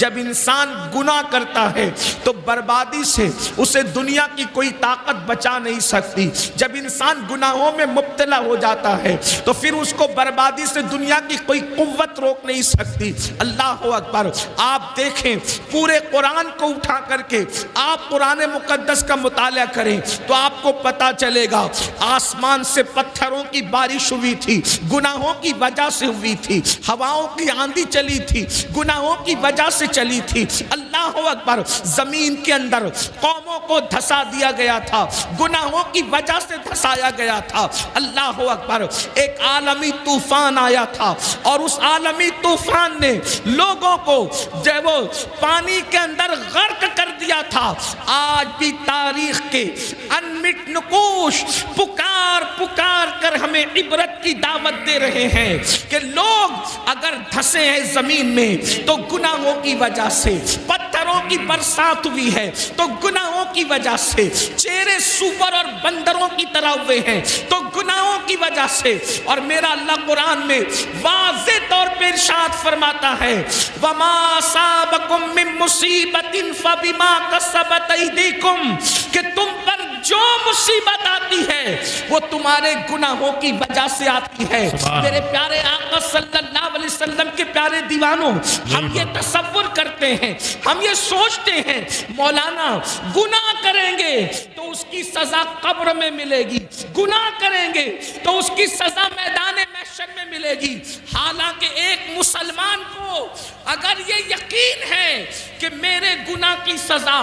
جب انسان گناہ کرتا ہے تو بربادی سے اسے دنیا کی کوئی طاقت بچا نہیں سکتی. جب انسان گناہوں میں مبتلا ہو جاتا ہے تو پھر اس کو بربادی سے دنیا کی کوئی قوت روک نہیں سکتی. اللہ اکبر. آپ دیکھیں پورے قرآن کو اٹھا کر کے آپ قرآن مقدس کا مطالعہ کریں تو آپ کو پتا چلے گا آسمان سے پتھروں کی بارش ہوئی تھی, گناہوں کی وجہ سے ہوئی تھی. ہواؤں کی آندھی چلی تھی, گناہوں کی وجہ سے چلی تھی. اللہ اکبر. زمین کے اندر قوموں کو دھسا دیا گیا تھا, گناہوں کی وجہ سے دھسایا گیا تھا. اللہ اکبر. ایک عالمی طوفان آیا تھا اور اس عالمی طوفان نے لوگوں کو جو وہ پانی کے اندر غرق کر دیا تھا. آج بھی تاریخ کے انمٹ نقوش پکار پکار کر ہمیں عبرت کی دعوت دے رہے ہیں کہ لوگ اگر دھسے ہیں زمین میں تو گناہوں کی وجہ سے, پتھروں کی برسات ہوئی ہے تو گناہوں کی وجہ سے, چہرے سور اور بندروں کی طرح ہوئے ہیں تو گناہوں کی وجہ سے. اور میرا اللہ قرآن میں واضح طور پہ ارشاد فرماتا ہے وَمَا أَصَابَكُم مِّن مُّصِيبَةٍ فَبِمَا كَسَبَتْ أَيْدِيكُمْ, کہ تم پر جو مصیبت آتی ہے وہ تمہارے گناہوں کی وجہ سے آتی ہے. میرے پیارے آقا صلی اللہ علیہ وسلم کے پیارے دیوانوں, ہم یہ تصور کرتے ہیں, ہم یہ سوچتے ہیں مولانا گناہ کریں گے تو اس کی سزا قبر میں ملے گی, گناہ کریں گے تو اس کی سزا میدان محشر میں ملے گی. حالانکہ ایک مسلمان کو اگر یہ یقین ہے کہ میرے گناہ کی سزا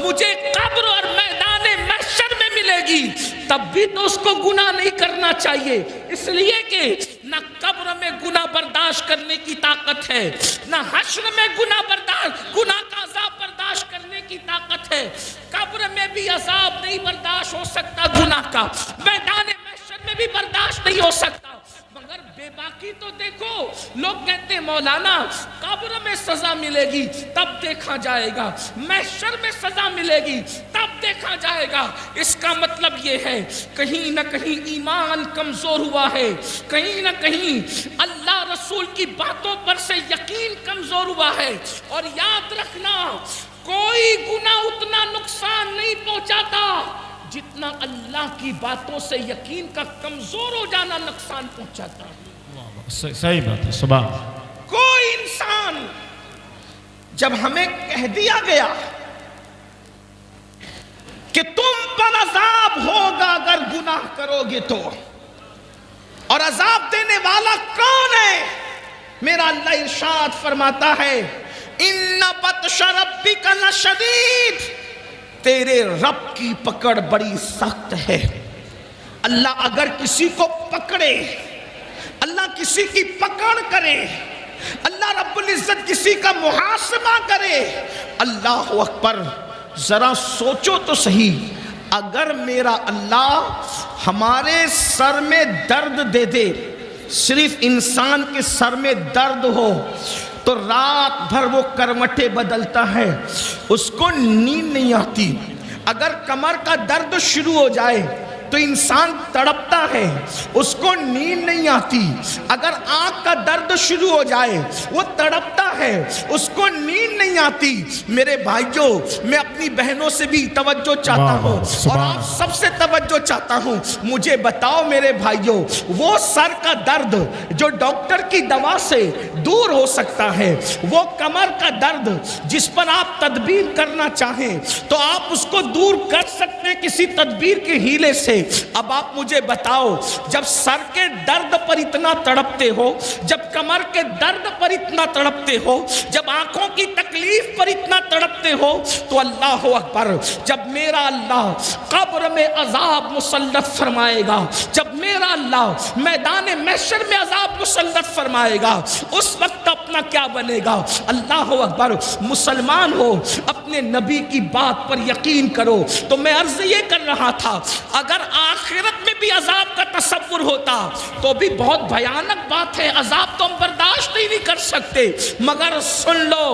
مجھے قبر اور میدان محشر میں ملے گی, تب بھی تو اس کو گناہ نہیں کرنا چاہیے. اس لیے کہ نہ قبر میں گناہ برداشت کرنے کی طاقت ہے, نہ حشر میں گناہ کا عذاب برداشت کرنے کی طاقت ہے. قبر میں بھی عذاب نہیں برداشت ہو سکتا گناہ کا, میدان محشر میں بھی برداشت نہیں ہو سکتا. مگر بے باکی تو دیکھو, لوگ کہتے ہیں مولانا قبر میں سزا ملے گی تب دیکھا جائے گا, محشر میں سزا ملے گی تب دیکھا جائے گا. اس کا مطلب یہ ہے کہیں نہ کہیں ایمان کمزور ہوا ہے, کہیں نہ کہیں اللہ رسول کی باتوں پر سے یقین کمزور ہوا ہے. اور یاد رکھنا کوئی گناہ اتنا نقصان نہیں پہنچاتا جتنا اللہ کی باتوں سے یقین کا کمزور ہو جانا نقصان پہنچاتا ہے. صحیح بات ہے. سبحان. کوئی انسان جب ہمیں کہہ دیا گیا کہ تم پر عذاب ہوگا اگر گناہ کرو گے تو, اور عذاب دینے والا کون ہے, میرا اللہ ارشاد فرماتا ہے اِنَّ بَطْشَ رَبِّكَ لَشَدِيدٌ, تیرے رب کی پکڑ بڑی سخت ہے. اللہ اگر کسی کو پکڑے, اللہ کسی کی پکڑ کرے, اللہ رب العزت کسی کا محاسبہ کرے, اللہ اکبر. ذرا سوچو تو صحیح, اگر میرا اللہ ہمارے سر میں درد دے دے, صرف انسان کے سر میں درد ہو تو رات بھر وہ کروٹیں بدلتا ہے, اس کو نیند نہیں آتی. اگر کمر کا درد شروع ہو جائے تو انسان تڑپتا ہے, اس کو نیند نہیں آتی. اگر آنکھ کا درد شروع ہو جائے وہ تڑپتا ہے, اس کو نیند نہیں آتی. میرے بھائیوں, میں اپنی بہنوں سے بھی توجہ چاہتا ہوں اور آپ سب سے توجہ چاہتا ہوں. مجھے بتاؤ میرے بھائیوں, وہ سر کا درد جو ڈاکٹر کی دوا سے دور ہو سکتا ہے, وہ کمر کا درد جس پر آپ تدبیر کرنا چاہیں تو آپ اس کو دور کر سکتے ہیں کسی تدبیر کے ہیلے سے. اب آپ مجھے بتاؤ, جب سر کے درد پر اتنا تڑپتے ہو, جب کمر کے درد پر اتنا تڑپتے ہو, جب آنکھوں کی تکلیف پر اتنا تڑپتے ہو, تو اللہ اکبر, جب میرا اللہ قبر میں عذاب مسلط فرمائے گا, جب میرا اللہ میدان محشر میں عذاب مسلط فرمائے گا, اس وقت اپنا کیا بنے گا. اللہ اکبر. مسلمان ہو, اپنے نبی کی بات پر یقین کرو. تو میں عرض یہ کر رہا تھا, اگر آخرت میں بھی عذاب کا تصور ہوتا تو بھی بہت بھیانک بات ہے, عذاب تو ہم برداشت ہی نہیں کر سکتے. مگر سن لو,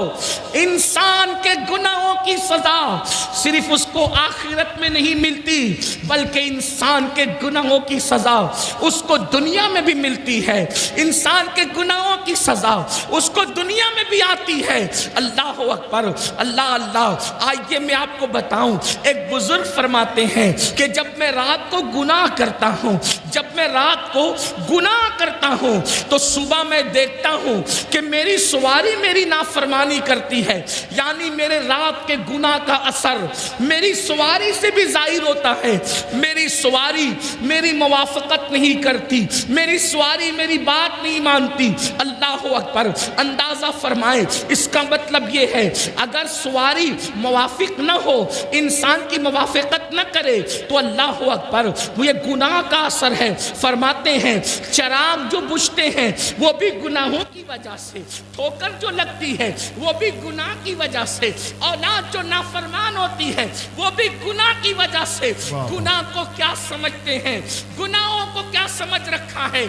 انسان کے گناہوں کی سزا صرف اس کو آخرت میں نہیں ملتی, بلکہ انسان کے گناہوں کی سزا اس کو دنیا میں بھی ملتی ہے، انسان کے گناہوں کی سزا اس کو دنیا میں بھی آتی ہے۔ اللہ اکبر، اللہ اللہ۔ آئیے میں آپ کو بتاؤں، ایک بزرگ فرماتے ہیں کہ جب میں رات کو گناہ کرتا ہوں، جب میں رات کو گناہ کرتا ہوں تو صبح میں دیکھتا ہوں کہ میری سواری میری نافرمانی کرتی ہے، یعنی میرے رات کے گناہ کا اثر میری سواری سے بھی ظاہر ہوتا ہے۔ میری سواری میری موافقت نہیں کرتی، میری سواری میری بات نہیں مانتی۔ اللہ اکبر۔ اندازہ فرمائیں، اس کا مطلب یہ ہے اگر سواری موافق نہ ہو، انسان کی موافقت نہ کرے تو اللہ اکبر وہ یہ گناہ کا اثر ہے۔ فرماتے ہیں چراغ جو بجھتے ہیں وہ بھی گناہوں کی وجہ سے، ٹھوکر جو لگتی ہے وہ بھی گناہ کی وجہ سے، اولاد جو نافرمان ہوتی ہے وہ بھی گناہ کی وجہ سے۔ گناہ کو کیا سمجھتے ہیں، گناہوں کو کیا سمجھ رکھا ہے؟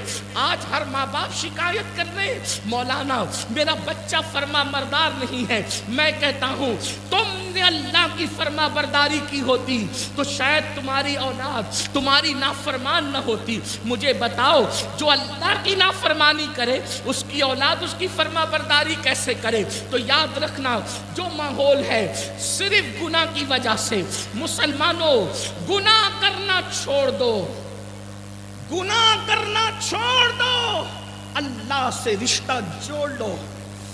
آج ہر ماں باپ شکایت کر رہے ہیں، مولانا میرا بچہ فرما بردار نہیں ہے۔ میں کہتا ہوں تم نے اللہ کی فرما برداری کی ہوتی تو شاید تمہاری اولاد تمہاری نافرمان نہ ہوتی۔ مجھے بتاؤ جو اللہ کی نافرمانی کرے اس کی اولاد اس کی فرما برداری کیسے کرے؟ تو یاد رکھنا جو ماحول ہے صرف گناہ کی وجہ سے۔ مسلمانوں گناہ کرنا چھوڑ دو، گناہ کرنا چھوڑ دو، اللہ سے رشتہ جوڑ لو،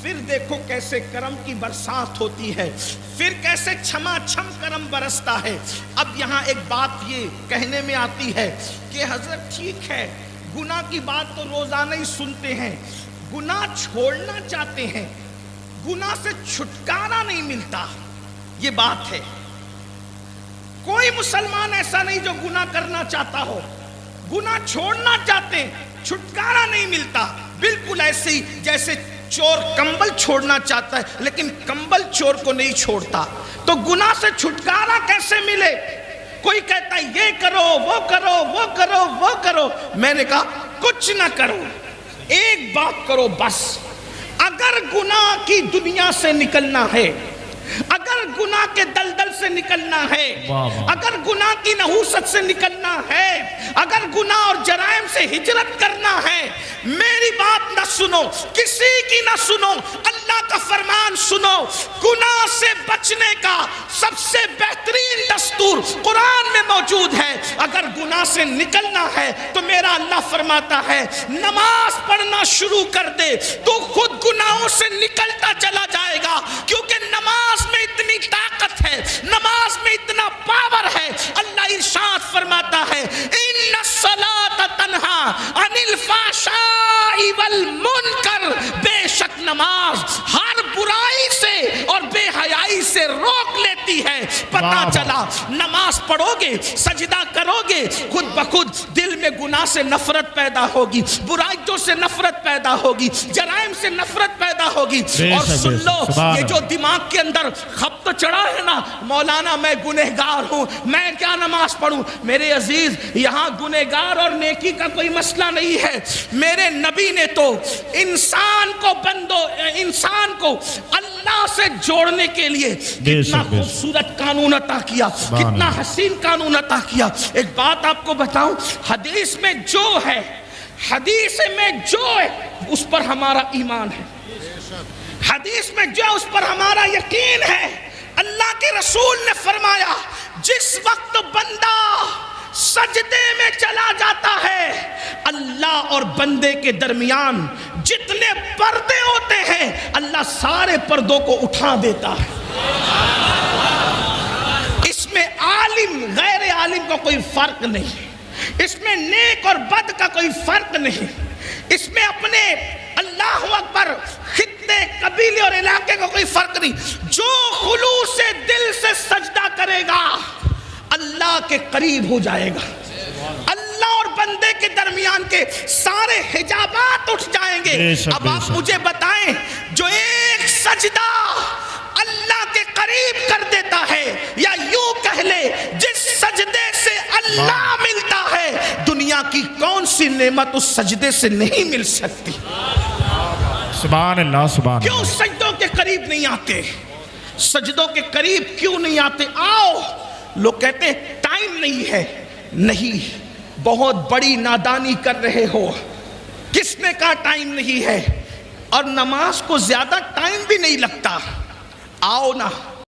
پھر دیکھو کیسے کرم کی برسات ہوتی ہے، پھر کیسے چھما چھم کرم برستا ہے۔ اب یہاں ایک بات یہ کہنے میں آتی ہے کہ حضرت ٹھیک ہے گناہ کی بات تو روزانہ ہی سنتے ہیں، گناہ چھوڑنا چاہتے ہیں، گناہ سے چھٹکارا نہیں ملتا، یہ بات ہے۔ کوئی مسلمان ایسا نہیں جو گناہ کرنا چاہتا ہو، گناہ چھوڑنا چاہتے ہیں، چھٹکارا نہیں ملتا۔ بالکل ایسے ہی جیسے چور کمبل چھوڑنا چاہتا ہے لیکن کمبل چور کو نہیں چھوڑتا، تو گناہ سے چھٹکارا کیسے ملے؟ کوئی کہتا ہے یہ کرو وہ کرو وہ کرو وہ کرو، میں نے کہا کچھ نہ کرو، ایک بات کرو بس۔ اگر گناہ کی دنیا سے نکلنا ہے، اگر گناہ کے دلدل سے نکلنا ہے، اگر گناہ کی نحوست سے نکلنا ہے، اگر گناہ اور جرائم سے ہجرت کرنا ہے، میری بات نہ سنو، کسی کی نہ سنو، اللہ کا فرمان سنو۔ گناہ سے بچنے کا سب سے بہترین دستور قرآن میں موجود ہے۔ اگر گناہ سے نکلنا ہے تو میرا اللہ فرماتا ہے نماز پڑھنا شروع کر دے، تو خود گناہوں سے نکلتا چلا جائے گا، کیونکہ نماز میں اتنی طاقت ہے، نماز میں اتنا پاور ہے۔ اللہ ارشاد فرماتا ہے ان الصلاۃ تنہا عن الفحشاء والمنکر، بے شک نماز ہر برائی سے اور بے حیائی سے روک لیتی ہے۔ پتہ چلا نماز پڑھو گے، سجدہ کرو گے، خود بخود دل میں گناہ سے نفرت پیدا ہوگی، برائیوں سے نفرت پیدا ہوگی، جرائم سے نفرت پیدا ہوگی۔ اور سن لو یہ جو دماغ کے اندر خبط چڑھا ہے نا، مولانا میں گنہگار ہوں، میں کیا نماز پڑھوں؟ میرے عزیز یہاں گنہگار اور نیکی کا کوئی مسئلہ نہیں ہے۔ میرے نبی نے تو انسان کو اللہ سے جوڑنے کے لیے کتنا خوبصورت قانون عطا کیا، کتنا حسین قانون عطا کیا۔ ایک بات آپ کو بتاؤں، حدیث میں جو ہے، حدیث میں جو ہے اس پر ہمارا ایمان ہے، حدیث میں جو اس پر ہمارا یقین ہے۔ اللہ کے رسول نے فرمایا جس وقت بندہ سجدے میں چلا جاتا ہے، اللہ اور بندے کے درمیان جتنے پردے ہوتے ہیں اللہ سارے پردوں کو اٹھا دیتا ہے۔ اس میں عالم غیر عالم کا کوئی فرق نہیں، اس میں نیک اور بد کا کوئی فرق نہیں، اس میں اپنے اللہ اکبر خطے قبیلے اور علاقے کا کوئی فرق نہیں۔ جو خلوص سے دل سے سجدہ کرے گا اللہ کے قریب ہو جائے گا، اللہ اور بندے کے درمیان کے سارے حجابات اٹھ جائیں گے۔ اب آپ مجھے بتائیں جو ایک سجدہ اللہ کے قریب کر دیتا ہے، یا یوں کہہ لے جس سجدے سے اللہ ملتا ہے، دنیا کی کون سی نعمت اس سجدے سے نہیں مل سکتی؟ سبحان اللہ سبحان اللہ۔ کیوں سجدوں کے قریب نہیں آتے؟ سجدوں کے قریب کیوں نہیں آتے؟ آؤ، لوگ کہتے ہیں ٹائم نہیں ہے، نہیں، بہت بڑی نادانی کر رہے ہو. کس نے کہا ٹائم نہیں ہے؟ اور نماز کو زیادہ ٹائم بھی نہیں لگتا. آؤ نا